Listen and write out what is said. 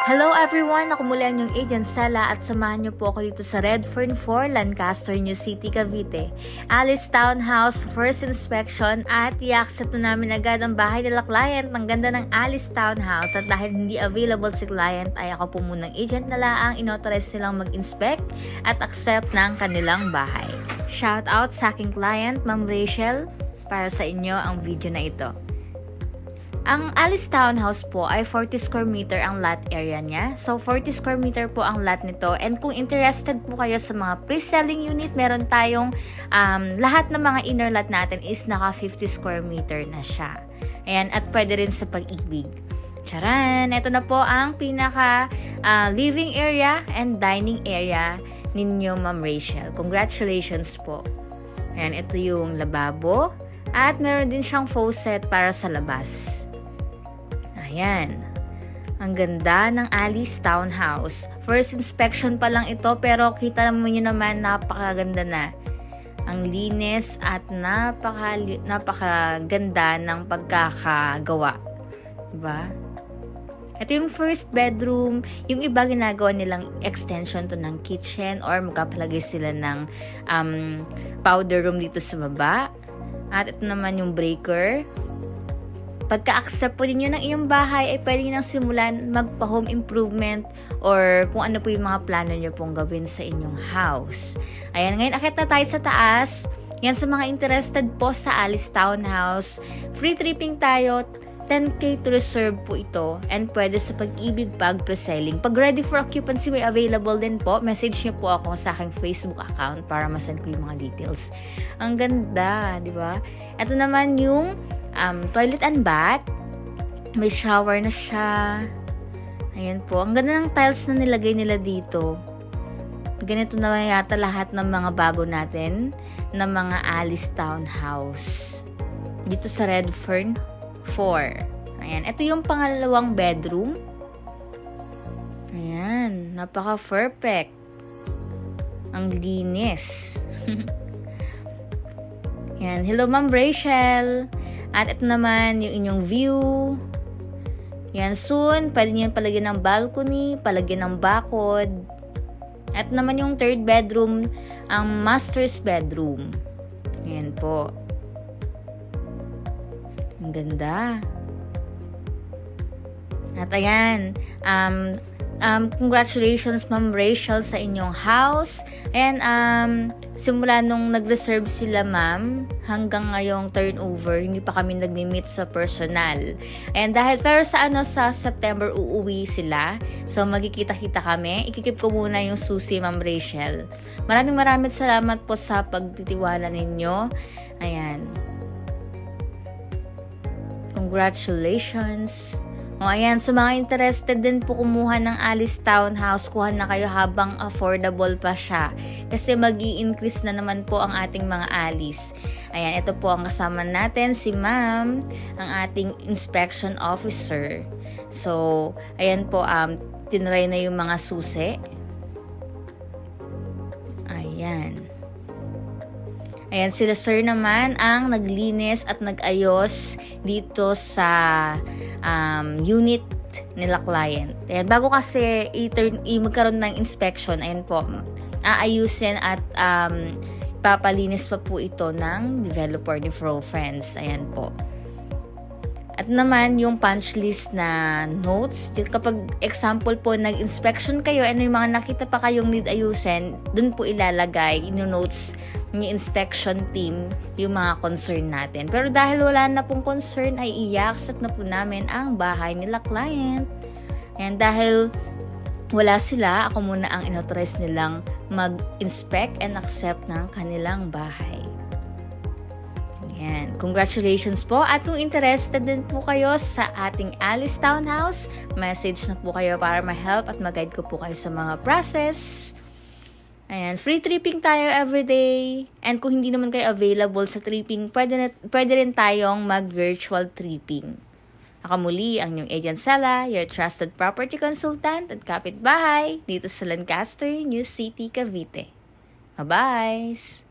Hello everyone! Ako muli ang inyong agent Sala at samahan niyo po ako dito sa Redfern 4, Lancaster, New City, Cavite. Alice Townhouse, first inspection at i-accept na namin agad ang bahay nila client. Ang ganda ng Alice Townhouse at dahil hindi available si client ay ako po munang agent na lang inauthorize silang mag-inspect at accept ng kanilang bahay. Shout out sa aking client, Ma'am Rachel, para sa inyo ang video na ito. Ang Alice Townhouse po ay 40 square meter ang lot area niya. So, 40 square meter po ang lot nito. And kung interested po kayo sa mga pre-selling unit, meron tayong lahat ng mga inner lot natin is naka 50 square meter na siya. Ayan, at pwede rin sa Pag-ibig. Charan! Ito na po ang pinaka living area and dining area ninyo, Ma'am Rachel. Congratulations po. Ayan, ito yung lababo. At meron din siyang faucet para sa labas. Ayan. Ang ganda ng Alice Townhouse. First inspection pa lang ito pero kita mo nyo naman napakaganda na. Ang linis at napakaganda ng pagkakagawa. Diba? Ito yung first bedroom. Yung iba ginagawa nilang extension to ng kitchen or magkapalagay sila ng powder room dito sa baba. At ito naman yung breaker. Pagka-accept po ninyo ng iyong bahay ay pwede nyo nang simulan magpa-home improvement or kung ano po yung mga plano nyo pong gawin sa inyong house. Ayan, ngayon akit na tayo sa taas. Yan sa mga interested po sa Alice Townhouse. Free tripping tayo. 10K to reserve po ito and pwede sa Pag-ibig pag pre-selling. Pag ready for occupancy may available din po. Message nyo po ako sa aking Facebook account para masend ko yung mga details. Ang ganda, di ba? Ito naman yung toilet and bath. May shower na siya. Ayan po. Ang ganda ng tiles na nilagay nila dito. Ganito na yata lahat ng mga bago natin na mga Alice Townhouse. Dito sa Redfern 4. Ayan. Ito yung pangalawang bedroom. Ayan. Napaka-perfect. Ang linis. Ayan. Hello, Ma'am Rachel. At ito naman yung inyong view. Yan, soon, pwede nyo palagyan ng balcony, palagyan ng bakod. At naman yung third bedroom, ang master's bedroom. Yan po. Ang ganda. At ayan, congratulations Ma'am Rachel sa inyong house. Ayan, simula nung nag-reserve sila ma'am, hanggang ngayong turnover, hindi pa kami nagmi-meet sa personal. And dahil pero sa September uuwi sila. So magkikita-kita kami. Ikikip ko muna yung susi Ma'am Rachel. Maraming salamat po sa pagtitiwala ninyo. Ayan. Congratulations. O ayan, sa mga interested din po kumuha ng Alice Townhouse, kuha na kayo habang affordable pa siya. Kasi mag-i-increase na naman po ang ating mga Alice. Ayan, ito po ang kasama natin, si Ma'am, ang ating inspection officer. So, ayan po, tinry na yung mga susi. Ayan. Ayan, sila sir naman ang naglinis at nag-ayos dito sa unit nila client. Ayan, bago kasi magkaroon ng inspection, ayan po, aayusin at papalinis pa po ito ng developer ni Fro Friends. Ayan po. At naman yung punch list na notes, kapag example po nag-inspection kayo, ano yung mga nakita pa kayong need ayusin, dun po ilalagay yung notes ni inspection team yung mga concern natin. Pero dahil wala na pong concern, ay i-accept na po namin ang bahay nila client. And dahil wala sila, ako muna ang inauthorize nilang mag-inspect and accept ng kanilang bahay. Ayan. Congratulations po. At kung interested din po kayo sa ating Alice Townhouse, message na po kayo para ma-help at mag-guide ko po kayo sa mga process. Ayan. Free tripping tayo everyday. And kung hindi naman kayo available sa tripping, pwede rin tayong mag-virtual tripping. Ako muli ang inyong agent Sala, your trusted property consultant at kapitbahay dito sa Lancaster, New City, Cavite. Bye-bye!